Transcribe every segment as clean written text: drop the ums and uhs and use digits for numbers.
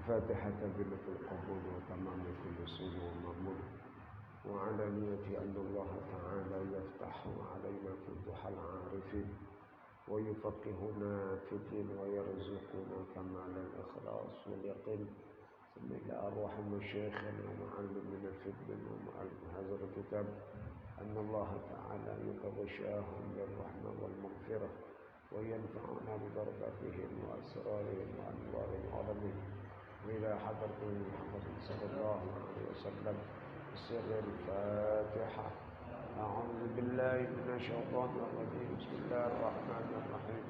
الفاتحة بلة القبول وتمام كل سنة ومأمول وعلى نية أن الله تعالى يفتح علينا فتوح العارفين ويفقهنا في الدين ويرزقنا كمال الإخلاص واليقين ثم إلى أرواح مشايخنا ومعلمنا في الدين ومعلم هذا الكتاب أن الله تعالى يتغشاهم بالرحمة والمغفرة وينفعنا ببركاتهم وأسرارهم وأنوار العالمين وإلى حضرة محمد صلى الله عليه وسلم بسر الفاتحة. أعوذ بالله من الشيطان الرجيم. بسم الله الرحمن الرحيم.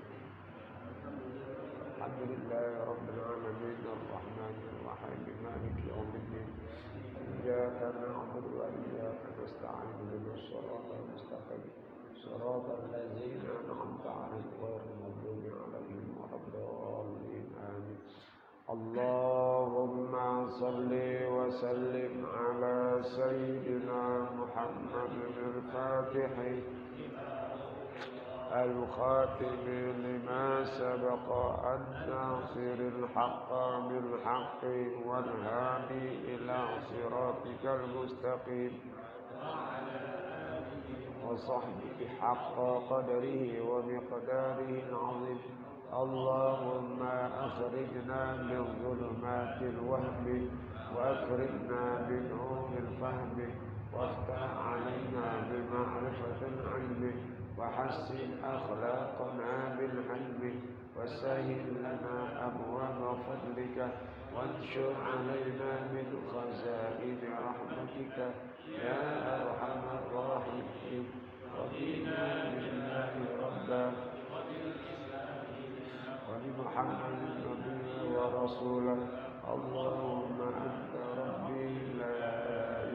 الحمد لله رب العالمين الرحمن الرحيم مالك يوم الدين إياك نعبد وإياك نستعين اهدنا الصراط المستقيم صراط الذين أنعمت عليهم غير المغضوب عليهم ولا الضالين آمين. اللهم صل وسلم على سيدنا محمد الفاتح الخاتم لما سبق الناصر الحق بالحق والهادي إلى صراطك المستقيم وصحبه حق قدره ومقداره العظيم. اللهم أخرجنا من ظلمات الوهم وأكرمنا بنور الفهم وافتح علينا بمعرفة العلم وحسن أخلاقنا بالحلم وسهل لنا أبواب فضلك وانشر علينا من خزائن رحمتك يا أرحم الراحمين. رضينا بالله ربا وبمحمد نبيا ورسولا. اللهم أنت ربي لا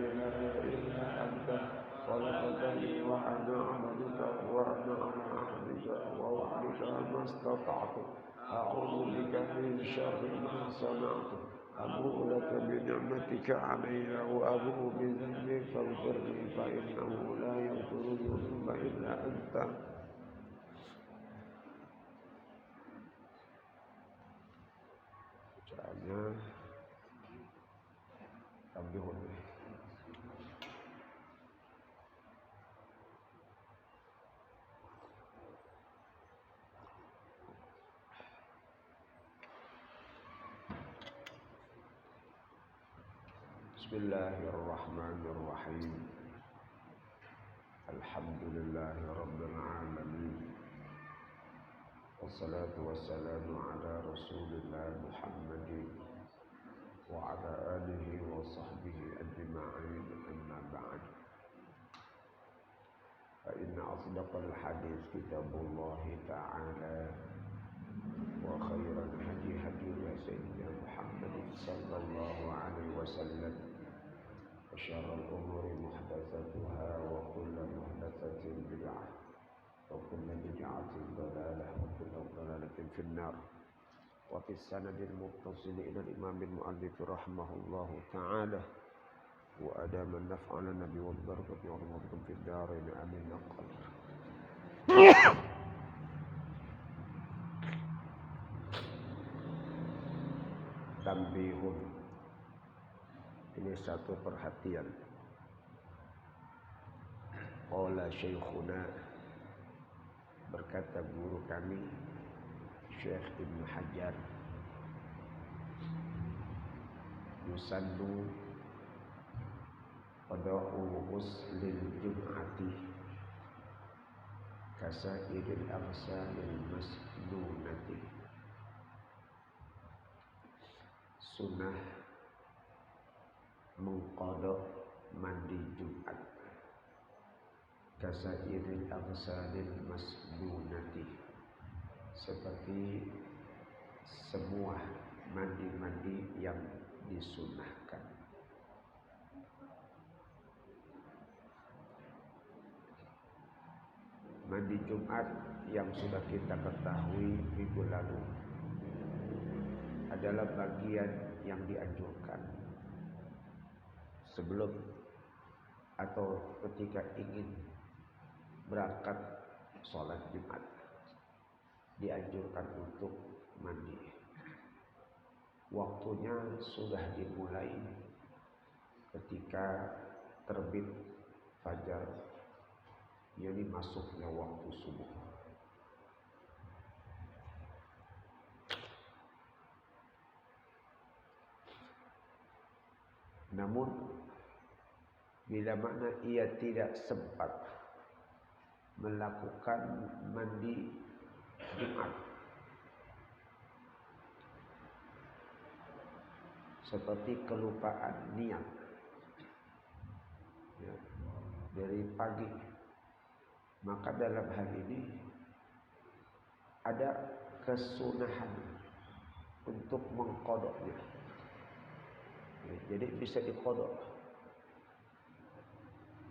إله إلا أنت خلقتني وأنا عبدك وأنا على عهدك ووعدك ما استطعت أعوذ بك من شر ما صنعت أبوء لك بنعمتك علي وأبوء بذنبي فاغفر لي فإنه لا يغفر الذنوب إلا أنت. بسم الله الرحمن الرحيم. الحمد لله رب العالمين والصلاة والسلام على رسول الله محمد وعلى آله وصحبه أجمعين. أما بعد فإن أصدق الحديث كتاب الله تعالى وخير الهدي هدي سيدنا محمد صلى الله عليه وسلم وشر الأمور محدثاتها وكل محدثة بدعة وكل بدعة ضلالة وكل ضلالة في النار. وفي السند المتصل إلى الإمام المؤلف رحمه الله تعالى وأدام النفع على النبي والبركة والمظلم في الدارين آمين. القدر tambihun, ini satu perhatian. Qala syekhuna, berkata guru kami Syekh Ibnu Hajar, yusannu qada'u ghuslil jum'ati kasairil agsalil masnunati. Sunnah mengqada mandi Jumat kasairil agsalil masnunati, seperti semua mandi-mandi yang disunnahkan. mandi Jumat yang sudah kita ketahui minggu lalu adalah bagian yang dianjurkan sebelum atau ketika ingin berangkat sholat Jumat. Dianjurkan untuk mandi. Waktunya sudah dimulai ketika terbit fajar, yakni masuknya waktu subuh. Namun bila mana ia tidak sempat melakukan mandi Jumat seperti kelupaan niat ya, dari pagi, maka dalam hal ini ada kesunahan untuk mengqadanya. Ya, jadi bisa diqada.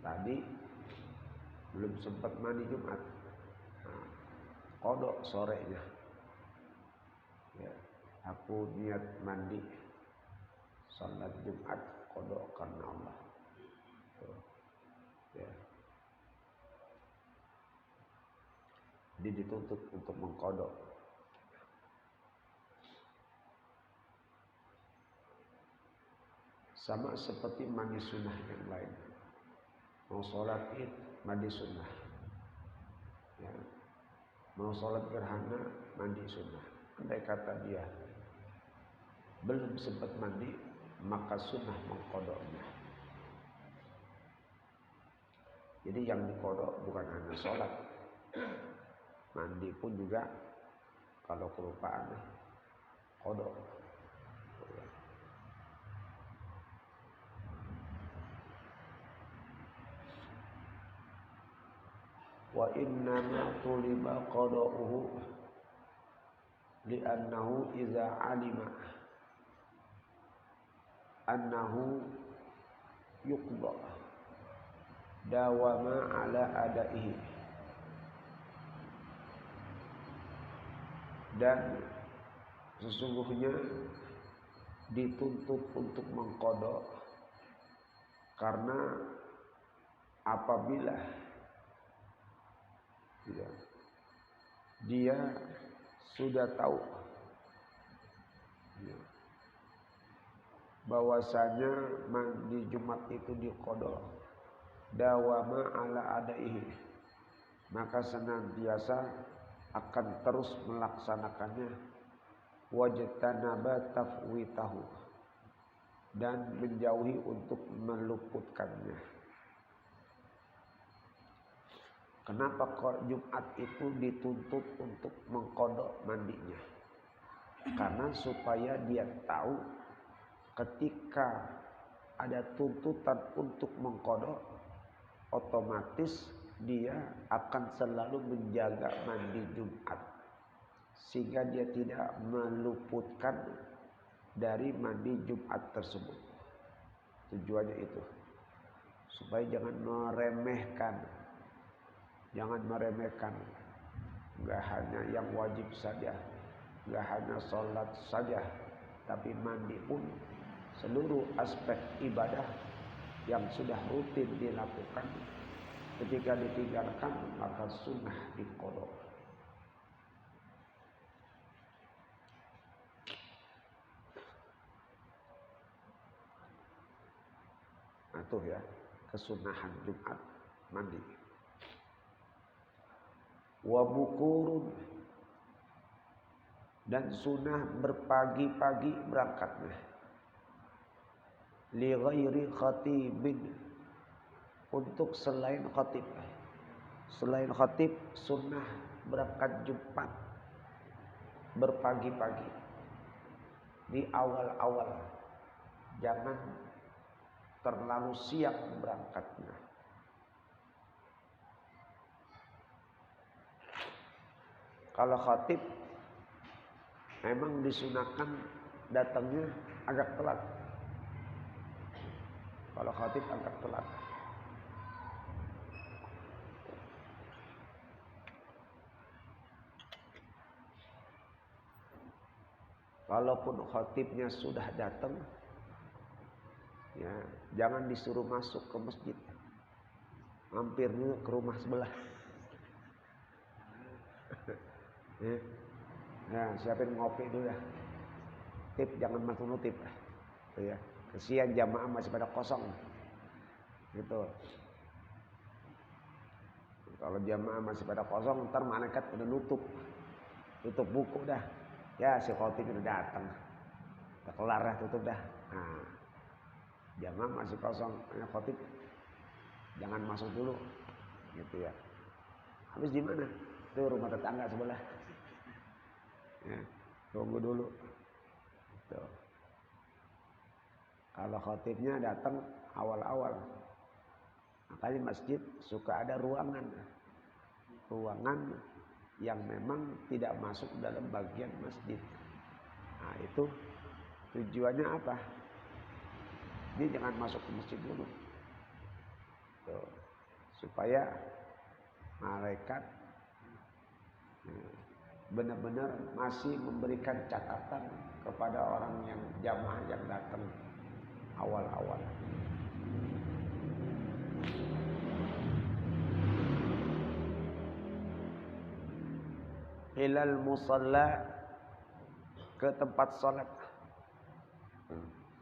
Tadi belum sempat mandi Jumat, qada sorenya. Ya, aku niat mandi salat Jumat, qada karena Allah. Ya. Jadi dituntut untuk mengqada. Sama seperti mandi sunnah yang lain. Mau sholat id, mandi sunnah. Ya. Mau sholat gerhana, mandi sunnah. Andai kata dia belum sempat mandi, maka sunnah mengqadanya. Jadi yang diqada bukan hanya sholat, mandi pun juga kalau kelupaan qada. Wa innama tuliba qada'uhu li'annahu iza alima annahu yuqda dawama ala adaihi, dan sesungguhnya dituntut untuk mengqada karena apabila dia sudah tahu bahwasanya mandi Jumat itu diqada dawama ala adaihi, maka senantiasa akan terus melaksanakannya, wajtanaba tafwitahu, dan menjauhi untuk meluputkannya. Kenapa Jumat itu dituntut untuk mengqada mandinya? Karena supaya dia tahu ketika ada tuntutan untuk mengqada, otomatis dia akan selalu menjaga mandi Jumat sehingga dia tidak meluputkan dari mandi Jumat tersebut. Tujuannya itu supaya jangan meremehkan, enggak hanya yang wajib saja, enggak hanya sholat saja, tapi mandi pun seluruh aspek ibadah yang sudah rutin dilakukan ketika ditinggalkan maka sunnah diqada. Itu ya kesunahan Jumat mandi. Wa bukurun, dan sunnah berpagi-pagi berangkatnya. Li ghairi khatibin, untuk selain khatib. Selain khatib sunnah berangkat Jumat berpagi-pagi di awal-awal, jangan terlalu siang berangkatnya. Kalau khatib memang disunahkan datangnya agak telat. Kalau khatib agak telat. Walaupun khotibnya sudah datang, ya, jangan disuruh masuk ke masjid. Mampir dulu ke rumah sebelah. Nah, siapin ngopi dulu ya. Tip, jangan masuk nutip. Ya. Kesian jamaah masih pada kosong. Gitu. Kalau jamaah masih pada kosong, ntar malaikat udah tutup buku dah. Ya, si khotib udah datang. Udah kelar dah, tutup dah. Nah, jamaah masih kosong, khotib jangan masuk dulu. Gitu ya. Habis di mana? Itu rumah tetangga sebelah. Ya, tunggu dulu. Tuh. Kalau khotibnya datang awal-awal, makanya masjid suka ada ruangan yang memang tidak masuk dalam bagian masjid. Nah, itu tujuannya apa? Dia jangan masuk ke masjid dulu. Tuh. Supaya malaikat benar-benar masih memberikan catatan kepada orang yang jamaah yang datang awal-awal. Ilal musalla, ke tempat salat.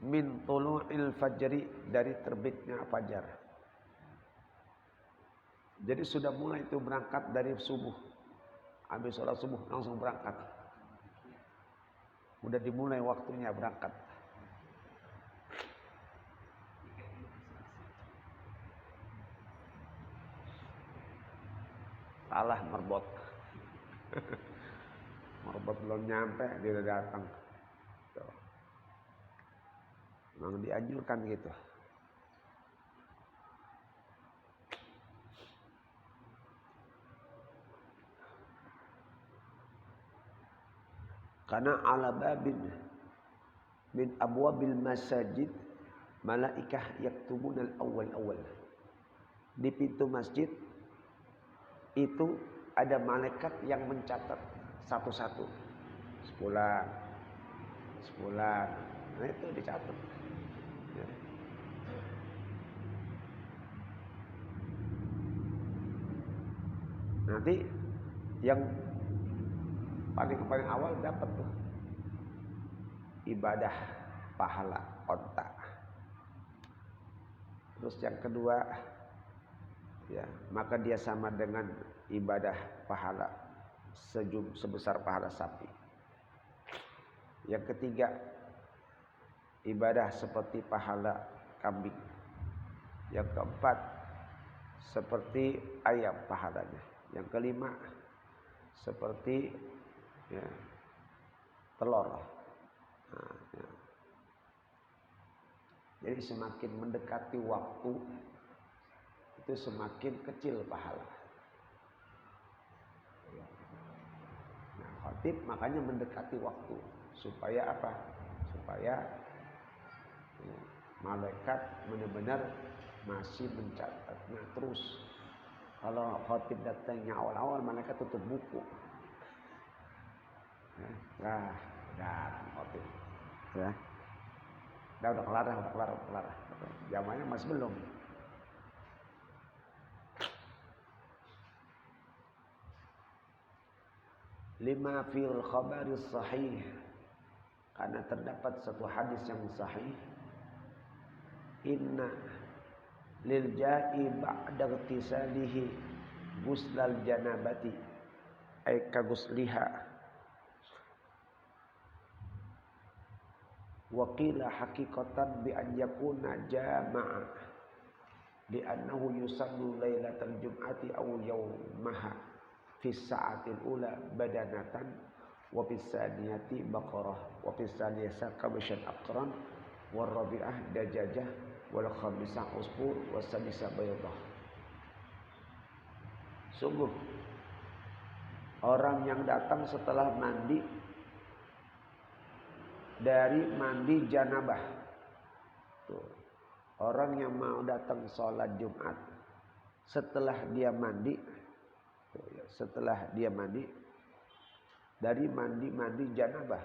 Min tulu'il fajri, dari terbitnya fajar. Jadi sudah mulai itu berangkat dari subuh. Habis sholat subuh langsung berangkat. Udah dimulai waktunya berangkat. Salah merbot. Merbot belum nyampe, dia udah datang. Tuh. Memang dianjurkan gitu. Karena ala babin min abwabil masajid malaikah yaktubunal awal. Di pintu masjid itu ada malaikat yang mencatat satu-satu. Sebulan. Nah, itu dicatat. Ya. Nanti yang paling awal dapat tuh ibadah pahala onta. Terus yang kedua, ya, maka dia sama dengan ibadah pahala sebesar pahala sapi. Yang ketiga, ibadah seperti pahala kambing. Yang keempat, seperti ayam pahalanya. Yang kelima, seperti ya, telur. Nah, ya. Jadi semakin mendekati waktu itu semakin kecil pahala. Nah, khotib makanya mendekati waktu supaya apa? Supaya ya, malaikat benar-benar masih mencatatnya terus. Kalau khotib datangnya awal-awal, malaikat tutup buku. Nah, khotib. Ya. Udah kelar. Jamaahnya masih belum. Lima fil khabari sahih, karena terdapat satu hadis yang sahih. Inna lil ja'i ba'da ightisalihi guslal janabati ay ka gusliha. Wa qila haqiqatan bi an yakuna jama'a li annahu yusallu lailatal jum'ati aw yawmaha fi sa'atil ula badanatan wa fi saniyati baqarah wa fi saniyati kabshan aqran wa rabi'ah dajajah wal khamisah usfur wa sadisah baydah. Sungguh orang yang datang setelah mandi dari mandi janabah. Tuh. Orang yang mau datang sholat Jumat setelah dia mandi, dari mandi janabah,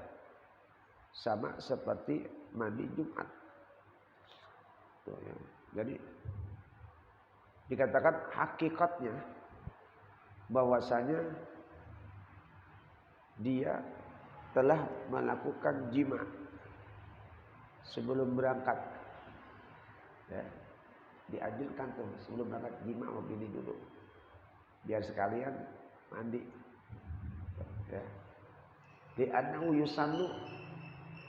sama seperti mandi Jumat. Tuh, ya. Jadi dikatakan hakikatnya bahwasanya dia telah melakukan jima sebelum berangkat. Ya. Dianjurkan tuh sebelum berangkat jima sama bini dulu. Biar sekalian mandi. Ya. Di annahu yusannu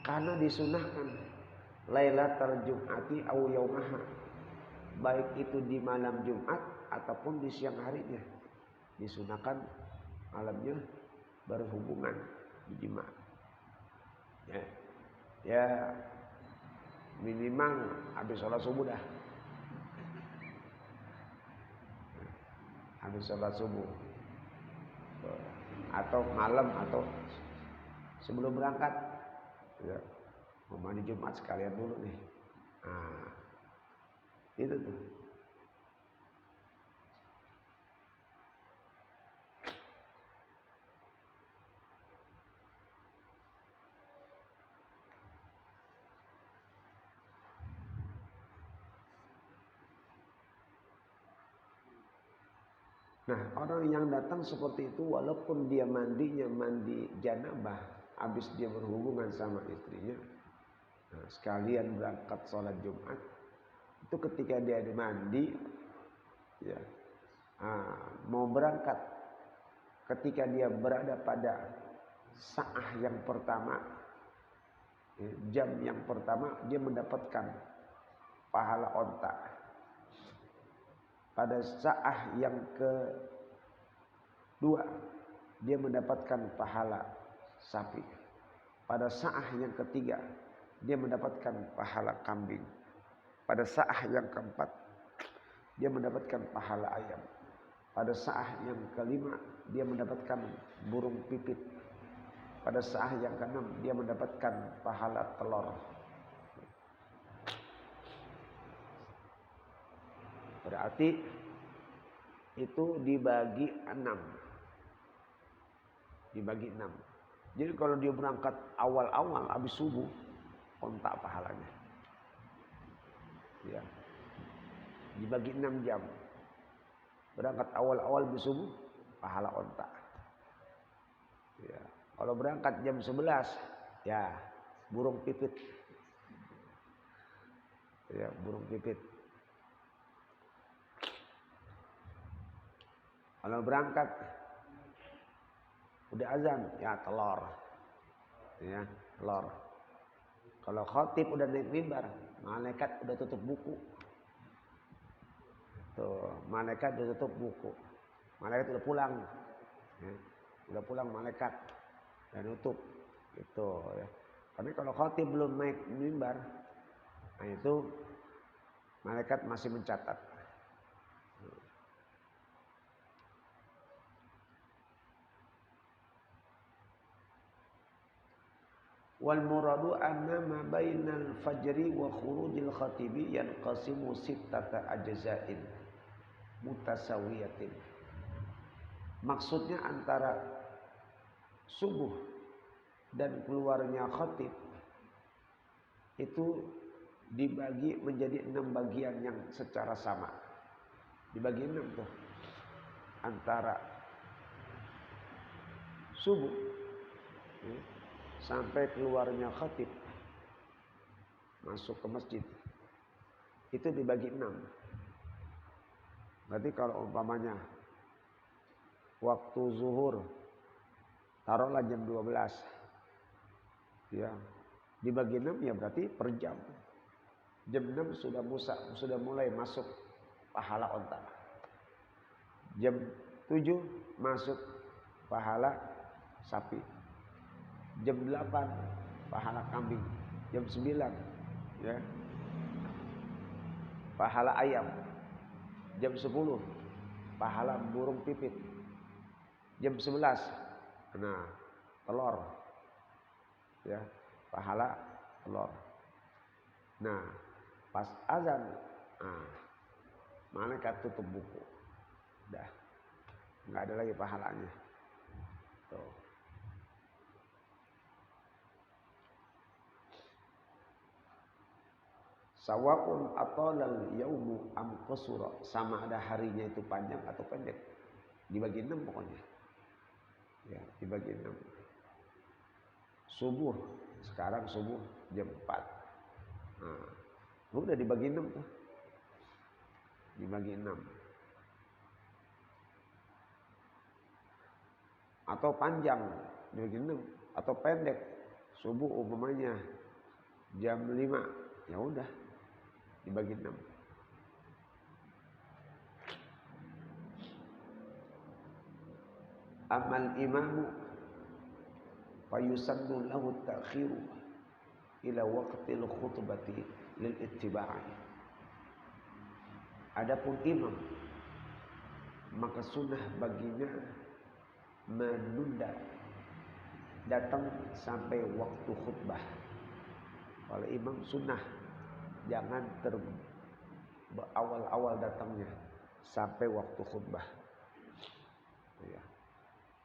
karena disunahkan lailatul jum'ati aw yaumaha, baik itu di malam Jumat ataupun di siang harinya, disunahkan malamnya berhubungan di jima. Ya, ya minimal habis sholat subuh dah. Habis sholat subuh atau malam atau sebelum berangkat. Ya, mau mandi Jumat sekalian dulu nih. Nah, itu tuh. Nah, orang yang datang seperti itu walaupun dia mandinya mandi janabah, habis dia berhubungan sama istrinya, nah, sekalian berangkat sholat Jumat, itu ketika dia mandi, ya, mau berangkat, ketika dia berada pada sa'ah yang pertama, ya, jam yang pertama, dia mendapatkan pahala onta. Pada sa'ah yang kedua, dia mendapatkan pahala sapi. Pada sa'ah yang ketiga, dia mendapatkan pahala kambing. Pada sa'ah yang keempat, dia mendapatkan pahala ayam. Pada sa'ah yang kelima, dia mendapatkan burung pipit. Pada sa'ah yang keenam, dia mendapatkan pahala telur. Berarti itu dibagi 6. Dibagi 6. Jadi kalau dia berangkat awal-awal habis subuh, ontak pahalanya. Ya. Dibagi 6 jam. Berangkat awal-awal habis subuh, pahala ontak. Ya. Kalau berangkat jam 11, ya burung pipit. Ya, burung pipit. Kalau berangkat udah azan, ya telur. Ya, telur. Kalau khatib udah naik mimbar, malaikat udah tutup buku. Tuh, malaikat udah tutup buku. Malaikat udah pulang. Ya, udah pulang malaikat. Dan nutup. Gitu ya. Karena kalau khatib belum naik mimbar, nah itu malaikat masih mencatat. Wal muradu anna ma bainal fajri wa khurujil khatibi yanqasimu sittata ajza'in mutasawiyatin. Maksudnya antara subuh dan keluarnya khatib itu dibagi menjadi 6 bagian yang secara sama. Dibagi 6 tuh. Antara subuh sampai keluarnya khatib masuk ke masjid itu dibagi 6. Berarti kalau umpamanya waktu zuhur taruhlah jam 12, ya dibagi 6 ya berarti per jam. Jam 6 sudah mulai masuk pahala onta. Jam 7 masuk pahala sapi. Jam 8 pahala kambing. Jam 9 ya pahala ayam. Jam 10 pahala burung pipit. Jam 11 nah telur. Ya, pahala telur. Nah, pas azan malaikat tutup buku. Dah. Enggak ada lagi pahalanya. Tuh. Sawaun atalal yaumu am qasura, sama ada harinya itu panjang atau pendek. Dibagi 6 pokoknya. Ya, dibagi 6. Subuh, sekarang subuh jam 4. Nah, udah dibagi 6 tuh. Dibagi 6. Atau panjang dibagi 6 atau pendek. Subuh umpamanya jam 5, ya udah dibagi 6. Amal imamu fayusannu lahu ta'khiru ila waqtil khutbati lil ittiba'i. Adapun imam, maka sunnah baginya menunda datang sampai waktu khutbah. Kalau imam sunnah jangan awal-awal datangnya sampai waktu khutbah. Ya.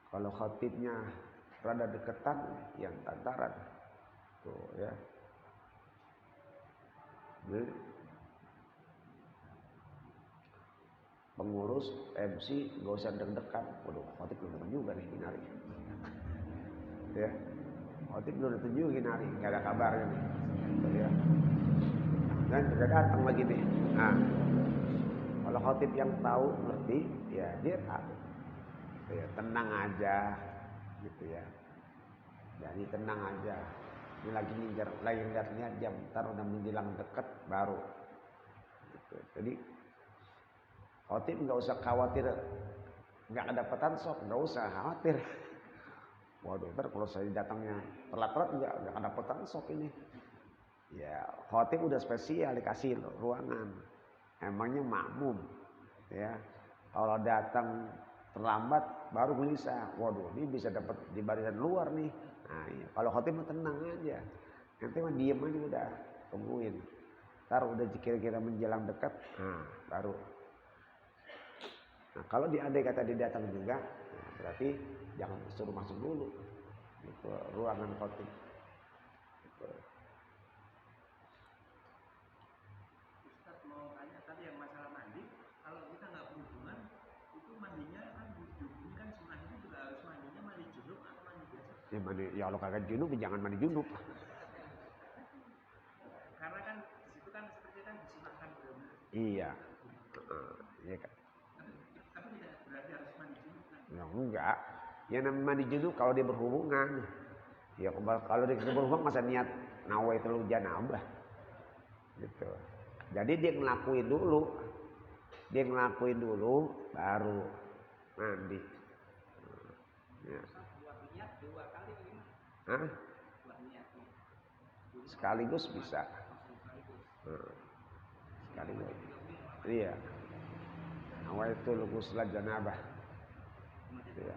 Kalau khatibnya rada deketan, yang tantaran. Tuh ya. Jadi, pengurus MC gak usah deg-degan. Waduh, khatib belum datang juga nih nari. Ya. Khatib belum datang juga nari, enggak ada kabarnya nih. Tuh ya. Dan sudah datang lagi nih. Nah, kalau khatib yang tahu ngerti, ya dia tahu. Ya, tenang aja gitu ya. Jadi tenang aja. Ini lagi nginjar, lagi lihat jam, ntar udah menjelang dekat baru. Gitu. Jadi khatib nggak usah khawatir nggak kedapatan sok, nggak usah khawatir. Waduh, ntar kalau saya datangnya telat-telat nggak kedapatan sok ini. Ya khatib udah spesial dikasih ruangan. Emangnya makmum, ya. Kalau datang terlambat baru gelisah. Waduh, ini bisa dapat di barisan luar nih. Nah, iya. Kalau khatib mah tenang aja. Nanti mah diem aja udah, tungguin. Ntar udah kira-kira menjelang dekat, nah baru. Nah, kalau diandai kata dia datang juga, nah, berarti jangan suruh masuk dulu. Itu ruangan khatib. Gitu. Ustaz mau tanya tadi yang masalah mandi, kalau kita nggak berhubungan, itu mandinya kan dihubungi kan sunnah itu juga harus mandinya mandi junub atau mandi biasa? Ya, ya kalau kagak junub jangan mandi junub. Karena kan di situ kan seperti kan disunahkan benar-benar. Iya. Iya kan. Tapi tidak berarti harus mandi junub kan? Ya enggak. Yang namanya mandi junub kalau dia berhubungan. Ya kalau dia berhubungan masa niat nawaitul janabah. Gitu. Jadi dia ngelakuin dulu. Dia ngelakuin dulu baru mandi. Ya. Buat niat 2 kali gimana? Hah? Buat niat. Sekaligus bisa. Sekaligus. Iya. Nawaitul ghusla janabah. Ya.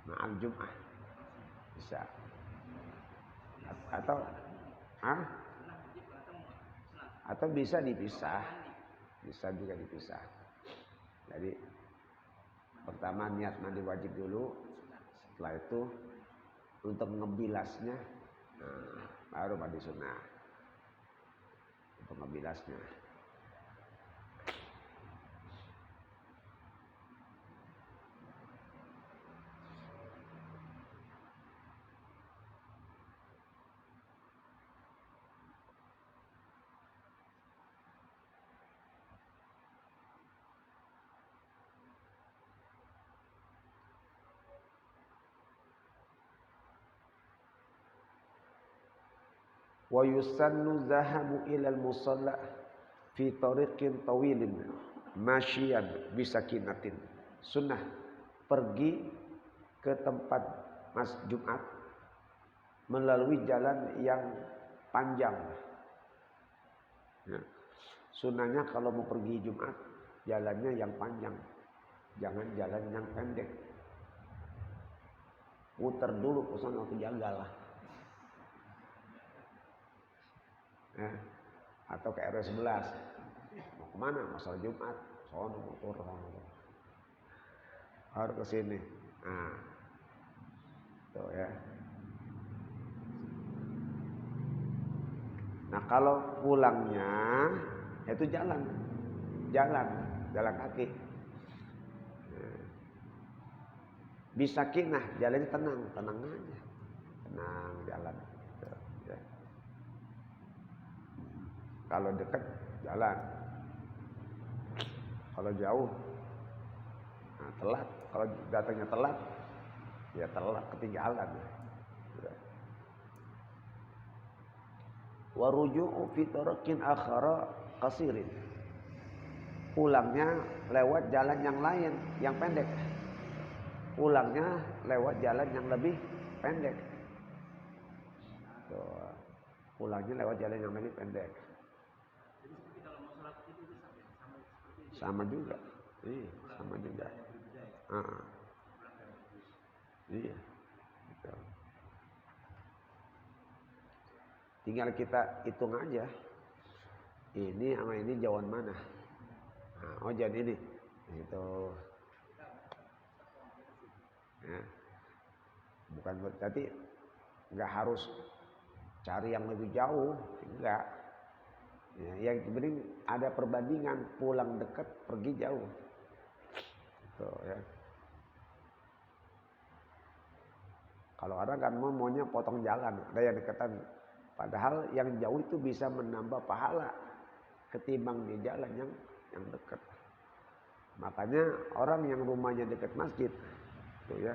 Ma'al Jum'ah. Bisa. Atau bisa dipisah. Bisa juga dipisah. Jadi pertama niat mandi wajib dulu. Setelah itu untuk ngebilasnya, nah, baru mandi sunnah. Untuk ngebilasnya. Wa yusannu zahabu ilal musalla fi tariqin tawilin masyian bisakinatin. Sunnah pergi ke tempat Mas Jumat melalui jalan yang panjang. Ya. Sunnahnya kalau mau pergi Jumat jalannya yang panjang, jangan jalan yang pendek. Putar dulu ke sana ke Jagal lah. Ya. Atau ke RW 11. Mau kemana? Masalah Jumat. Sono motor sono. Harus ke sini. Nah. Tuh ya. Nah kalau pulangnya itu jalan kaki. Bisa kinah, jalannya tenang aja, tenang jalan. Ya. Kalau dekat jalan, kalau jauh, nah telat. Kalau datangnya telat, ya telat ketinggalan. Ya. Waruju'u fi tarakin akhara qasirin. Pulangnya lewat jalan yang lain, yang pendek. Pulangnya lewat jalan yang lebih pendek. Tuh. Pulangnya lewat jalan yang lebih pendek. Jadi seperti kalau mau sholat itu bisa ya? Sama seperti itu. Sama juga. Iya, sama juga. Iya. Betul. Tinggal kita hitung aja. Ini sama ini jauhan mana? Nah, oh jadi ini. Itu. Ya. Bukan berarti nggak harus cari yang lebih jauh, enggak. Ya, yang penting ada perbandingan pulang dekat, pergi jauh. Tuh, ya. Kalau orang kan maunya potong jalan, ada yang deketan. Padahal yang jauh itu bisa menambah pahala ketimbang di jalan yang dekat. Makanya orang yang rumahnya dekat masjid, tuh ya,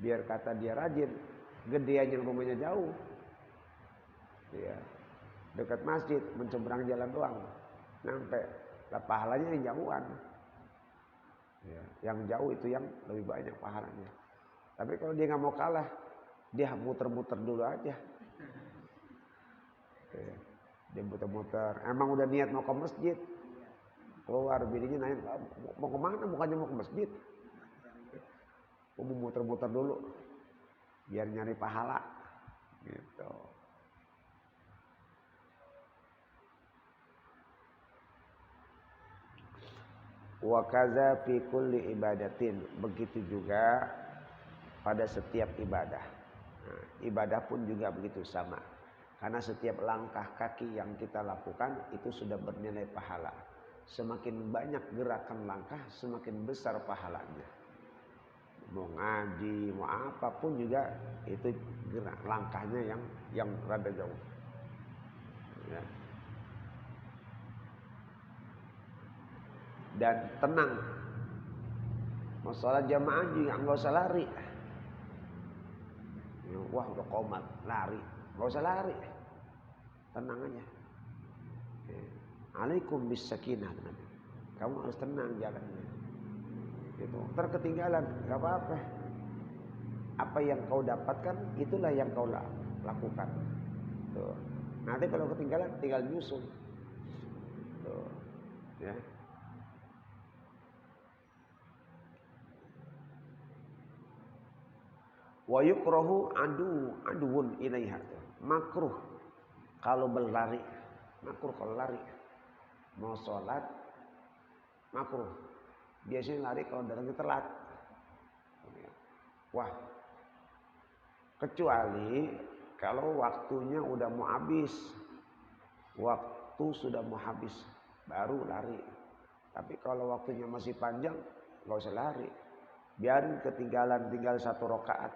biar kata dia rajin, gedean yang rumahnya jauh, ya, dekat masjid, mencebrang jalan doang, nyampe, lah pahalanya yang jauhan. Ya, yang jauh itu yang lebih banyak pahalanya. Tapi kalau dia nggak mau kalah, dia muter-muter dulu aja. Ya, dia muter-muter. Emang udah niat mau ke masjid, keluar bininya nanya, mau kemana? Bukannya mau ke masjid. Mau muter-muter dulu, biar nyari pahala. Gitu. Wa kaza fi kulli ibadatin, begitu juga pada setiap ibadah. Nah, ibadah pun juga begitu sama. Karena setiap langkah kaki yang kita lakukan itu sudah bernilai pahala. Semakin banyak gerakan langkah, semakin besar pahalanya. Mau ngaji, mau apapun juga itu gerak langkahnya yang rada jauh. Ya. Dan tenang. Mau sholat jamaah juga nggak usah lari. Wah udah komat, lari, nggak usah lari, tenang aja. Alaikum bis sakinah, kamu harus tenang jalannya. Gitu. Terketinggalan, nggak apa-apa. Apa yang kau dapatkan, itulah yang kau lakukan. Tuh. Nanti kalau ketinggalan, tinggal nyusul. Tuh. Ya. Wa yukrahu aduun ilaiha. Makruh kalau berlari. Makruh kalau lari. Mau sholat makruh. Biasanya lari kalau datangnya telat. Wah. Kecuali kalau waktunya udah mau habis. Waktu sudah mau habis baru lari. Tapi kalau waktunya masih panjang nggak usah lari. Biarin ketinggalan tinggal 1 rakaat.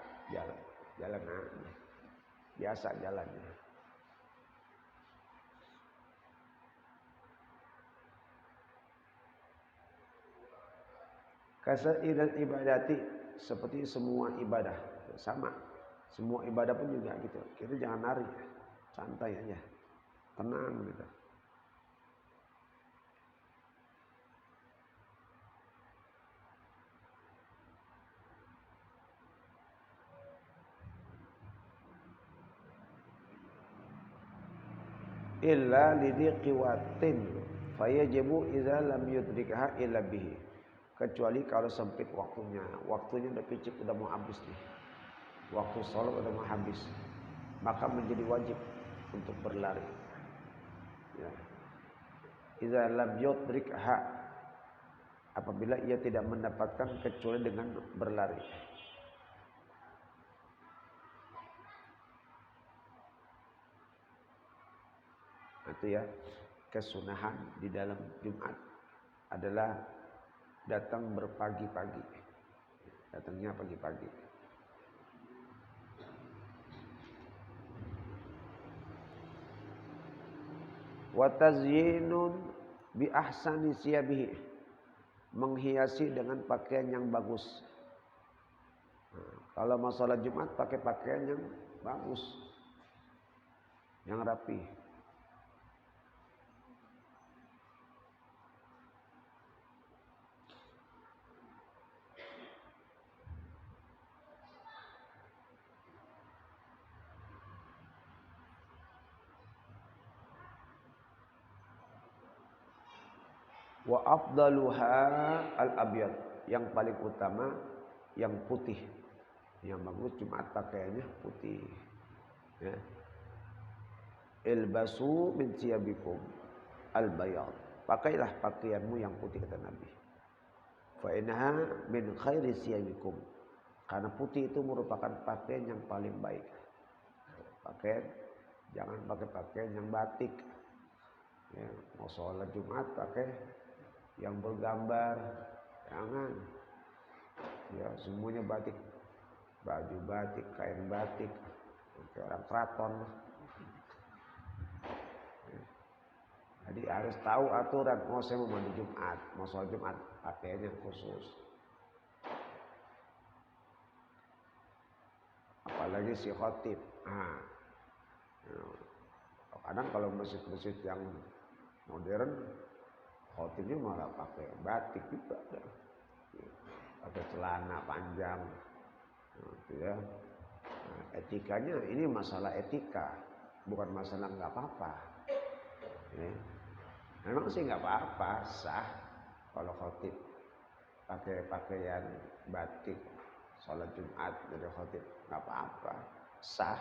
Jalan aja. Biasa jalannya. Kasairil ibadati, seperti semua ibadah sama. Semua ibadah pun juga gitu. Kita jangan lari, santai aja, tenang gitu. Illa lidiqi watin fayajibu idza lam yudrikha illa bihi. Kecuali kalau sempit waktunya udah picik, udah mau habis nih. Waktu sholat udah mau habis, maka menjadi wajib untuk berlari. Ya. Idza lam yudrikha, apabila ia tidak mendapatkan kecuali dengan berlari. Itu ya, kesunahan di dalam Jumat adalah datang berpagi-pagi. Datangnya pagi-pagi. Wa tazyinun bi ahsani siyabihi. Menghiasi dengan pakaian yang bagus. Nah, kalau masalah Jumat pakai pakaian yang bagus. Yang rapi. Wa afdaluha al-abyad, yang paling utama yang putih. Yang bagus Jumat pakaiannya putih. Ya. Ilbasu min siyabikum al-bayad. Pakailah pakaianmu yang putih kata Nabi. Fa innaha min khairi siyabikum. Karena putih itu merupakan pakaian yang paling baik. Pakaian, jangan pakai pakaian yang batik. Ya, mau sholat Jumat pakai yang bergambar, jangan. Ya, semuanya batik, baju batik, kain batik, kayak orang keraton. Ya. Jadi harus tahu aturan. Mau saya mau mandi Jumat, mau sholat Jumat, pakainya khusus. Apalagi si khotib. Nah, kadang kalau masjid-masjid yang modern, khotibnya malah pakai batik juga. Pakai celana panjang. Gitu ya. Nah, etikanya ini masalah etika, bukan masalah nggak apa-apa. Ya. Memang sih nggak apa-apa, sah kalau khotib pakai pakaian batik sholat Jumat dari khotib, nggak apa-apa, sah.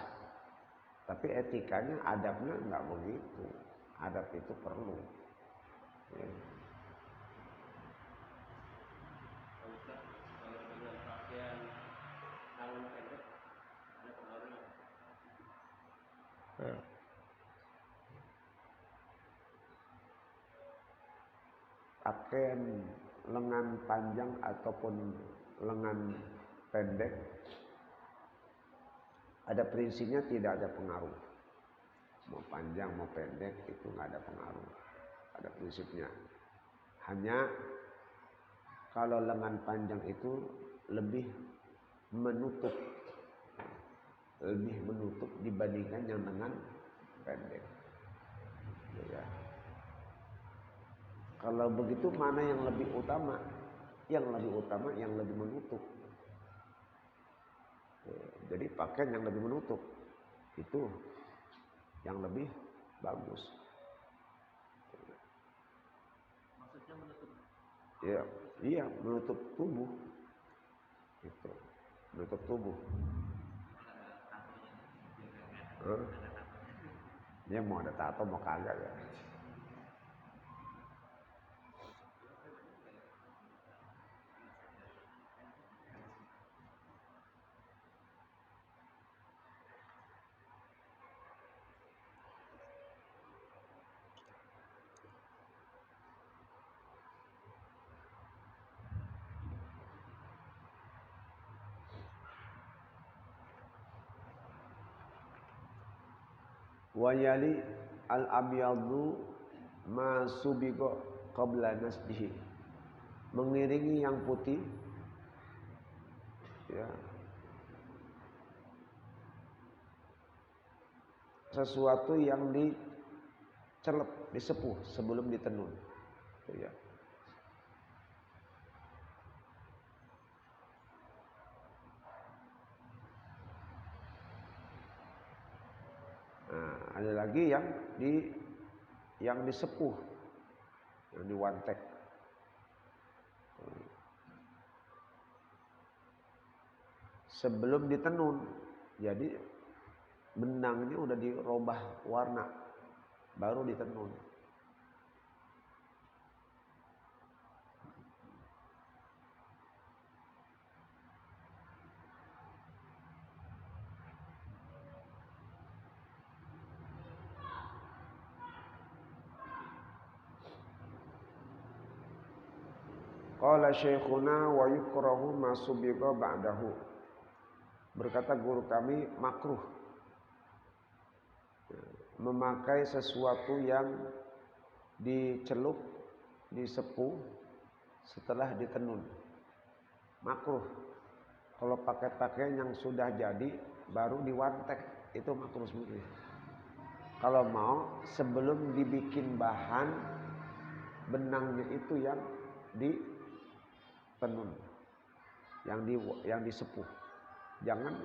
Tapi etikanya, adabnya nggak begitu. Adab itu perlu. Ya. Kalau dengan pakaian tangan pendek ada pengaruhnya. Pakaian lengan panjang ataupun lengan pendek, ada prinsipnya tidak ada pengaruh. Mau panjang mau pendek itu nggak ada pengaruh. Ada prinsipnya. Hanya kalau lengan panjang itu lebih menutup dibandingkan yang lengan pendek. Ya. Kalau begitu mana yang lebih utama? Yang lebih utama yang lebih menutup. Jadi pakaian yang lebih menutup itu yang lebih bagus. Maksudnya menutup? Ya, iya menutup tubuh. Itu menutup tubuh. Dia mau ada tato mau kagak ya. Wa yali al-abyadu ma subiqa qabla nasdihi. Mengiringi yang putih ya, sesuatu yang dicelep, disepuh sebelum ditenun. Itu ya. Nah, ada lagi yang disepuh, yang diwantek. Sebelum ditenun, jadi benangnya udah dirubah warna, baru ditenun. Qala syekhuna wa yukrahu ma subiqa ba'dahu. Berkata guru kami, makruh memakai sesuatu yang dicelup, disepuh setelah ditenun. Makruh. Kalau pakai pakaian yang sudah jadi baru diwantek, itu makruh sebenarnya. Kalau mau sebelum dibikin bahan, benangnya itu yang ditenun, yang disepuh. Jangan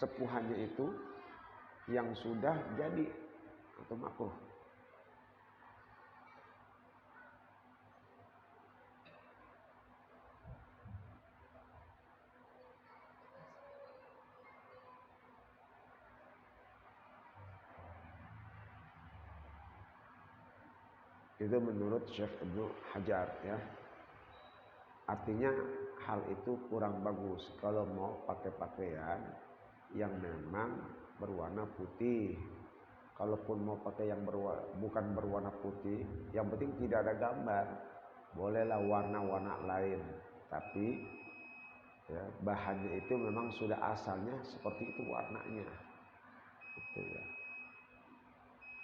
sepuhannya itu yang sudah jadi, atau makruh. Itu menurut Syekh Ibnu Hajar ya. Artinya hal itu kurang bagus kalau mau pakai pakaian yang memang berwarna putih. Kalaupun mau pakai yang bukan berwarna putih, yang penting tidak ada gambar. Bolehlah warna-warna lain, tapi ya, bahannya itu memang sudah asalnya seperti itu warnanya. Itu ya.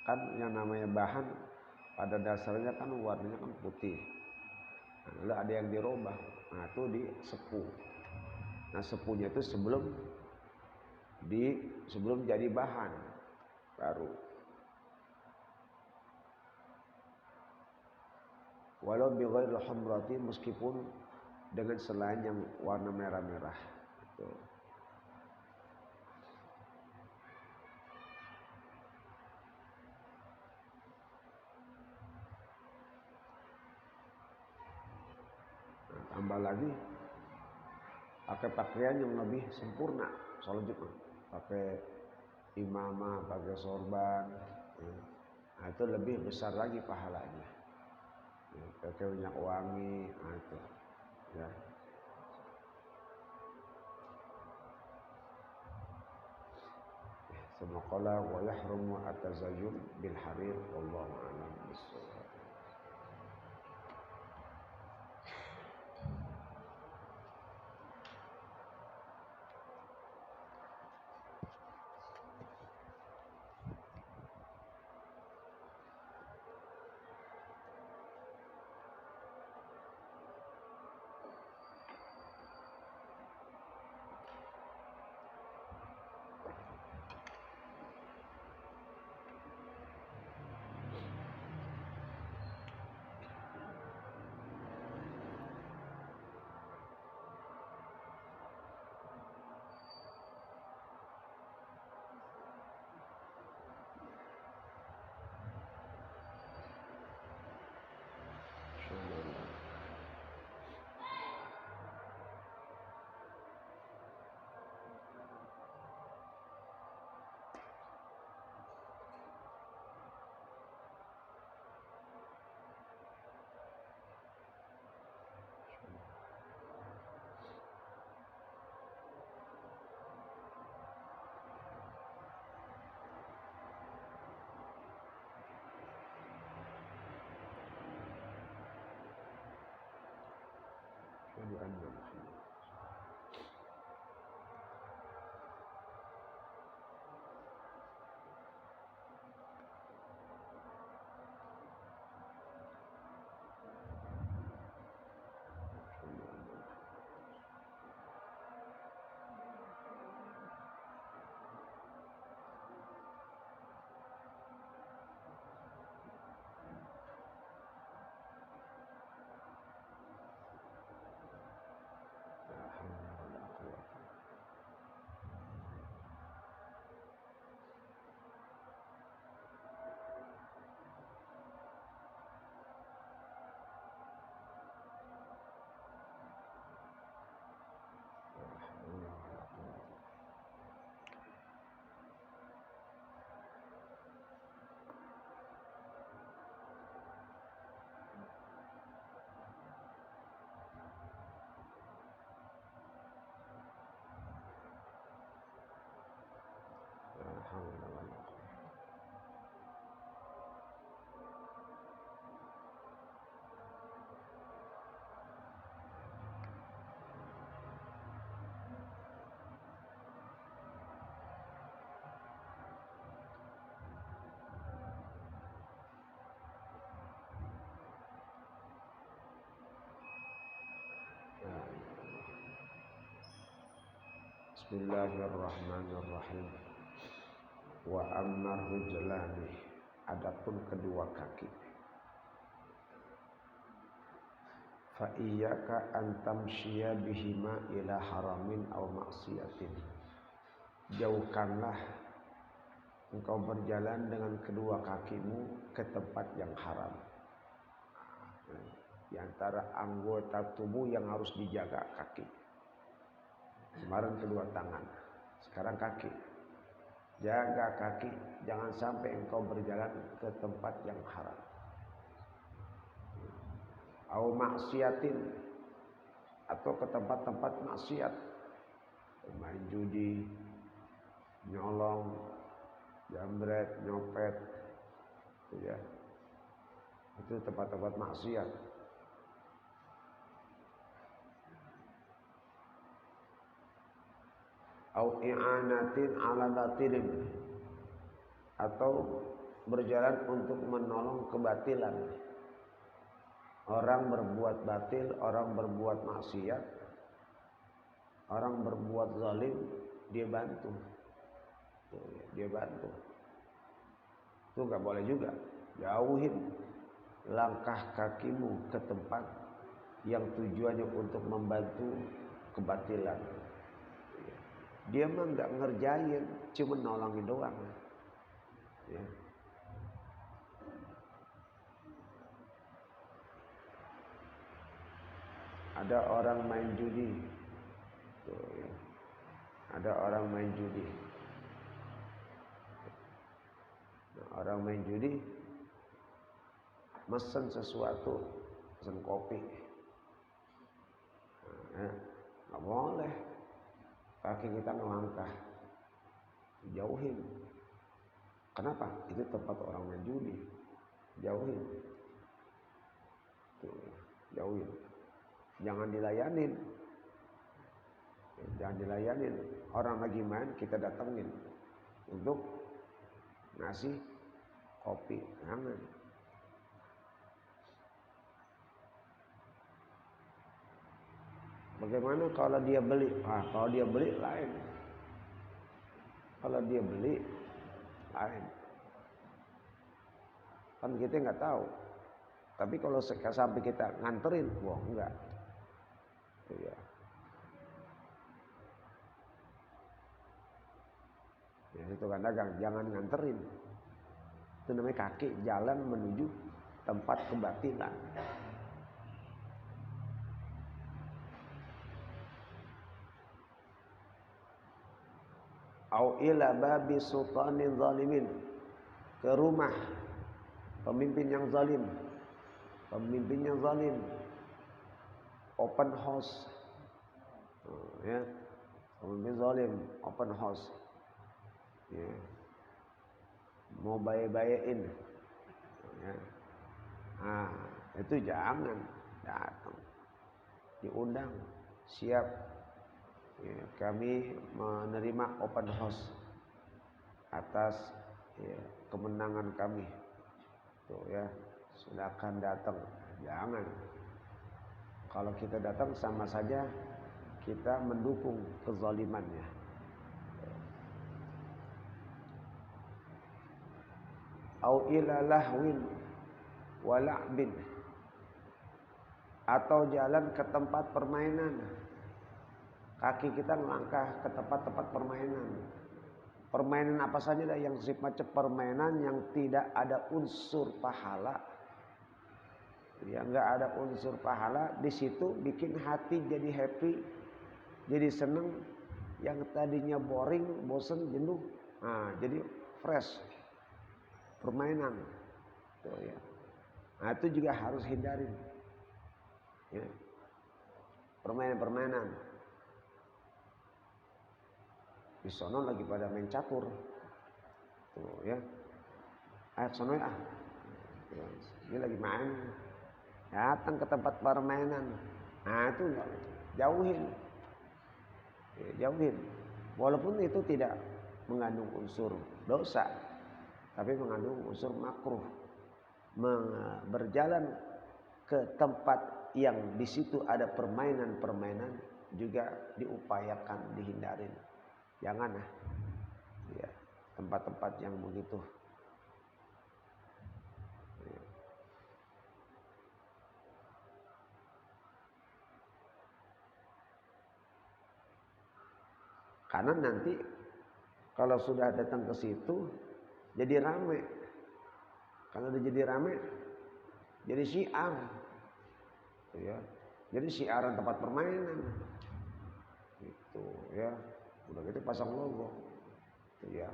Kan yang namanya bahan pada dasarnya kan warnanya kan putih. Nah, lalu ada yang dirubah, nah itu disepuh. Nah sepuhnya itu sebelum jadi bahan baru. Walau bighairil humrati, meskipun dengan selain yang warna merah-merah. Gitu. Tambah lagi pakai pakaian yang lebih sempurna sholat Jumat, pakai imamah, pakai sorban, ya. Nah, itu lebih besar lagi pahalanya. Ya, pakai minyak wangi, nah itu ya. Semoga wa yahrumu at-tazayyun bil harir, wallahu a'lam bissawab. Bismillahirrahmanirrahim. Wa ammar rijlani, adapun kedua kaki. Fa iyyaka an tamshiya bihima ila haramin aw maksiatin. Jauhkanlah engkau berjalan dengan kedua kakimu ke tempat yang haram. Di antara anggota tubuh yang harus dijaga kaki. Kemarin kedua tangan, sekarang kaki. Jaga kaki, jangan sampai engkau berjalan ke tempat yang haram. Au maksiatin, atau ke tempat-tempat maksiat, main judi, nyolong, jambret, nyopet, ya. Itu tempat-tempat maksiat. Au i'anatin ala batilin, atau berjalan untuk menolong kebatilan. Orang berbuat batil, orang berbuat maksiat, orang berbuat zalim, dia bantu. Dia bantu. Itu enggak boleh juga. Jauhin langkah kakimu ke tempat yang tujuannya untuk membantu kebatilan. Dia mah nggak ngerjain, cuma nolongin doang. Ya. Ada orang main judi. Tuh, ya. Ada orang main judi. Nah, orang main judi mesen sesuatu, mesen kopi. Nah, nggak boleh. Kaki kita ngelangkah, jauhin. Kenapa? Itu tempat orang main judi. Jauhin. Tuh, jauhin. Jangan dilayanin. Jangan dilayanin. Orang lagi main kita datengin untuk ngasih kopi. Jangan. Bagaimana kalau dia beli? Kalau dia beli lain. Kalau dia beli lain. Kan kita nggak tahu. Tapi kalau sampai kita nganterin, wah enggak. Ya. Ya itu kan dagang, jangan nganterin. Itu namanya kaki jalan menuju tempat kebatilan. Au ila babi sultanin zalimin, ke rumah pemimpin yang zalim. Pemimpinnya zalim. Open house. Ya. Pemimpin zalim, open house. Ya. Mau baik-baikin. Ya. Itu jangan datang. Diundang, siap. Ya, kami menerima open house atas kemenangan kami. Tuh ya, silakan datang. Jangan. Kalau kita datang sama saja kita mendukung kezalimannya. Au ila lahwin wa la'bin, atau jalan ke tempat permainan. Kaki kita melangkah ke tempat-tempat permainan. Permainan apa saja yang sifatnya permainan yang tidak ada unsur pahala. Ya, enggak ada unsur pahala, di situ bikin hati jadi happy, jadi seneng. Yang tadinya boring, bosen, jenuh, jadi fresh. Permainan. Tuh, ya. Nah, itu juga harus hindarin. Ya. Permainan-permainan. Di sono lagi pada main catur. Tuh ya. Sono ya. Dia lagi main. Datang ke tempat permainan. Itu jauhin. Ya, jauhin. Walaupun itu tidak mengandung unsur dosa, tapi mengandung unsur makruh. Berjalan ke tempat yang di situ ada permainan-permainan juga diupayakan dihindarin. Jangan lah. Ya, tempat-tempat yang begitu. Ya. Karena nanti kalau sudah datang ke situ jadi rame. Kalau udah jadi rame jadi syiar. Ya. Jadi syiaran tempat permainan. Gitu ya. Udah gitu pasang logo. Ya.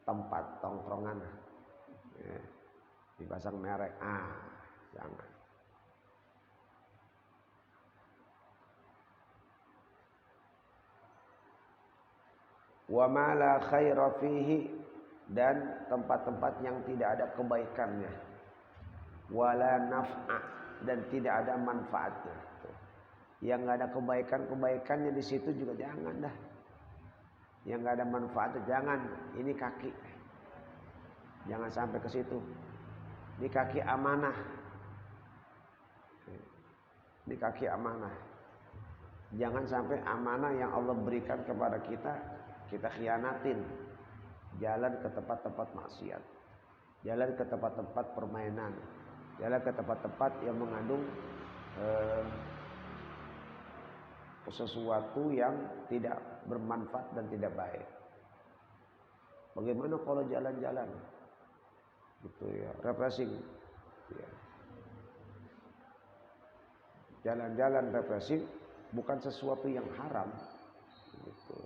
Tempat tongkrongan. Ya. Dipasang merek. Jangan. Wa ma la khaira fihi, dan tempat-tempat yang tidak ada kebaikannya. Wala naf'a, dan tidak ada manfaatnya. Yang nggak ada kebaikannya di situ juga jangan dah. Yang nggak ada manfaatnya jangan. Ini kaki, jangan sampai ke situ. Ini kaki amanah. Ini kaki amanah. Jangan sampai amanah yang Allah berikan kepada kita khianatin. Jalan ke tempat-tempat maksiat, jalan ke tempat-tempat permainan, jalan ke tempat-tempat yang mengandung sesuatu yang tidak bermanfaat dan tidak baik. Bagaimana kalau jalan-jalan gitu ya, refreshing ya. Jalan-jalan refreshing bukan sesuatu yang haram gitu.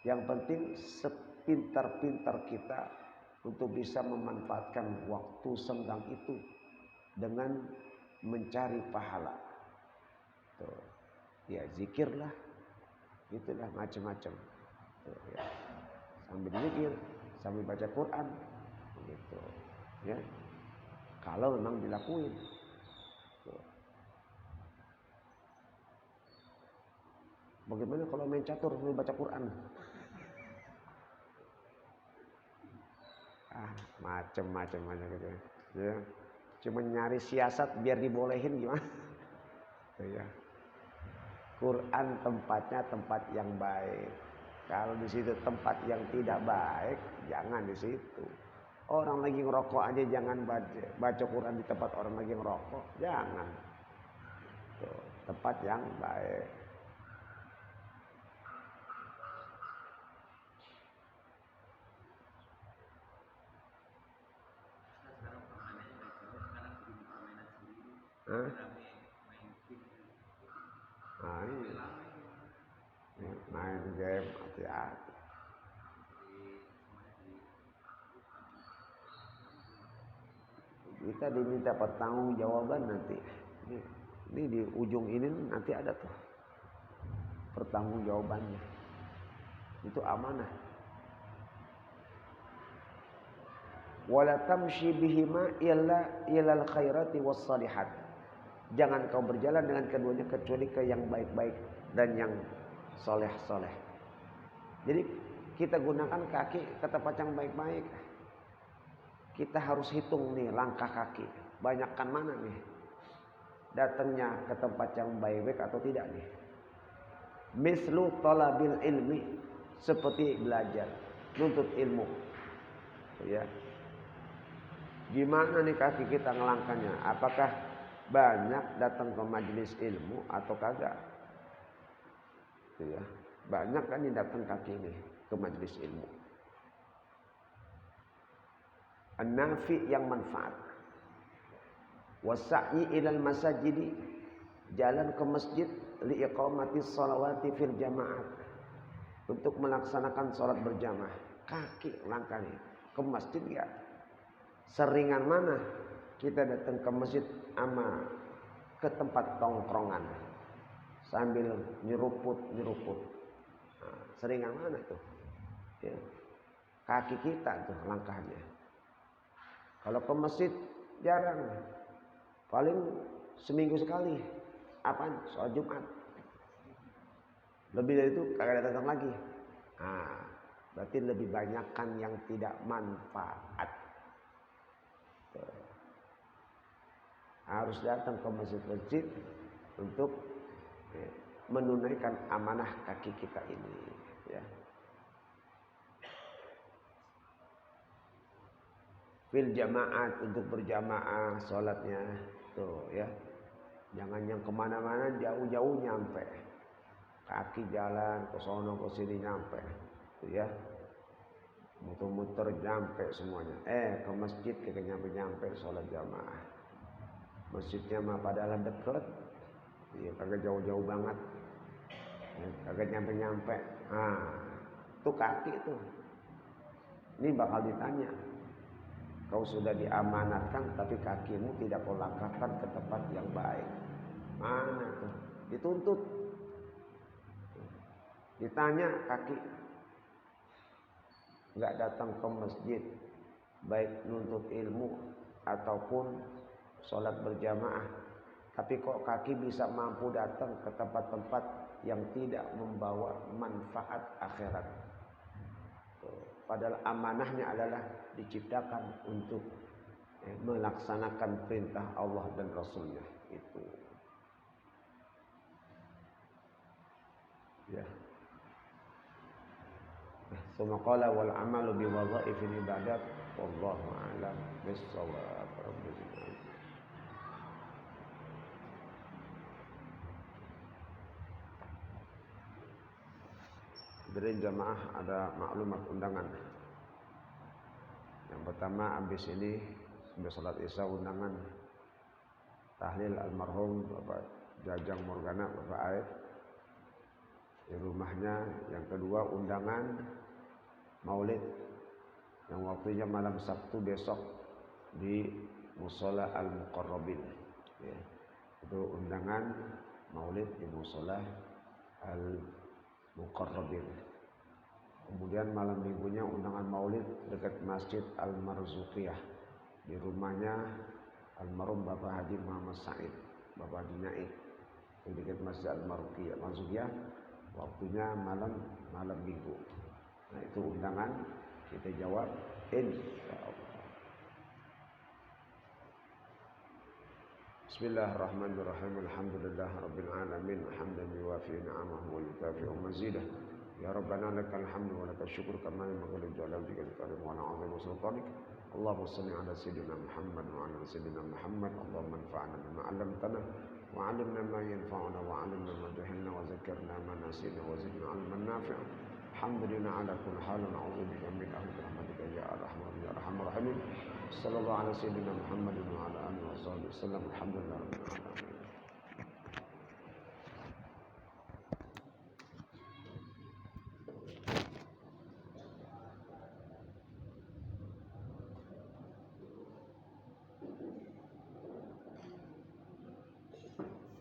Yang penting sepintar-pintar kita untuk bisa memanfaatkan waktu senggang itu dengan mencari pahala. Tuh. Ya zikirlah, itulah macam-macam. Ya. Sambil zikir, sambil baca Quran, gitu. Ya. Kalau memang dilakuin. Tuh. Bagaimana kalau main catur sambil baca Quran? Macam-macam aja gitu ya. Cuma nyari siasat biar dibolehin gimana? Ya. Quran tempatnya tempat yang baik. Kalau di situ tempat yang tidak baik, jangan di situ. Orang lagi ngerokok aja jangan baca Quran di tempat orang lagi ngerokok, jangan. Tuh, tempat yang baik. Main game hati-hati. Kita diminta pertanggungjawaban nanti. Ini di ujung ini nanti ada tuh pertanggungjawabannya. Itu amanah. Wala tamshi bihima illa ilal khairati was salihat. Jangan kau berjalan dengan keduanya kecuali ke yang baik-baik dan yang soleh-soleh. Jadi kita gunakan kaki ke tempat yang baik-baik. Kita harus hitung nih langkah kaki. Banyakkan mana nih datangnya ke tempat yang baik-baik atau tidak nih. Mislu talabil ilmi, seperti belajar, nuntut ilmu. Ya. Gimana nih kaki kita ngelangkahnya? Apakah banyak datang ke majelis ilmu atau kagak? Ya. Banyak kan yang datang kaki ini ke majelis ilmu. An-nafi yang manfaat. Wasa'i ilal masajidi, jalan ke masjid liiqamati sholawati fil jamaah, untuk melaksanakan sholat berjamaah. Kaki langkahnya ke masjid ya. Seringan mana kita datang ke masjid ama ke tempat tongkrongan sambil nyeruput. Seringan mana tuh? Ya. Kaki kita tuh langkahnya. Kalau ke masjid jarang, paling seminggu sekali. Apaan? Sholat Jumat. Lebih dari itu kagak datang lagi. Berarti lebih banyakkan yang tidak manfaat. Harus datang ke masjid-masjid untuk menunaikan amanah kaki kita ini. Ya. Fil jamaat, untuk berjamaah sholatnya tuh ya. Jangan yang kemana-mana jauh-jauh nyampe. Kaki jalan ke sono ke sini nyampe. Tuh ya. Muter-muter nyampe semuanya. Ke masjid kita nyampe-nyampe sholat jamaah. Masjidnya mah padahal deket. Iya, kagak jauh-jauh banget. Kagak nyampe-nyampe. Tuh kaki tuh. Ini bakal ditanya. Kau sudah diamanatkan tapi kakimu tidak kau langkahkan ke tempat yang baik. Mana tuh? Dituntut. Ditanya kaki. Enggak datang ke masjid, baik nuntut ilmu ataupun sholat berjamaah. Tapi kok kaki bisa mampu datang ke tempat-tempat yang tidak membawa manfaat akhirat. Padahal amanahnya adalah diciptakan untuk melaksanakan perintah Allah dan Rasulnya. Itu. Ya. Tsumma qala wal amalu bi wadhaifil ibadat wallahu a'lam bis-shawab. Dari jamaah ada maklumat undangan. Yang pertama habis ini sampai salat Isya undangan tahlil almarhum Bapak Jajang Morgana, Bapak Aib di rumahnya. Yang kedua undangan Maulid yang waktunya malam Sabtu besok di Mushola Al-Muqarrabin. Ya. Itu undangan Maulid di Mushola Al-Muqarrabin. Kemudian malam minggunya undangan Maulid dekat Masjid Al-Marzuqiyah di rumahnya almarhum Bapak Haji Muhammad Said, Bapak Haji Naid, di dekat Masjid Al-Marzuqiyah. Waktunya malam minggu. Nah itu undangan, kita jawab insyaallah. Bismillahirrahmanirrahim. Alhamdulillahirabbil alamin, hamdan yuwafi ni'amahu wa yukafi'u mazidah. Ya Rabbana lakal hamdu wa lakal syukru kama yanbaghi li jalali wajhika al-karim wa 'azimi sultanik. Allahumma shalli ala sayyidina Muhammad wa ala sayyidina Muhammad. Allahumma anfa'na bima 'allamtana wa 'allimna ma yanfa'una wa 'allimna ma jahilna wa zakkirna ma nasina wa zidna 'ilman nafi'a. Alhamdulillah ala kulli halin, a'udzu bika min rahmatika ya arhamar rahimin. Sallallahu ala sayyidina Muhammadin wa ala alihi wa sahbihi wasallam. Alhamdulillah.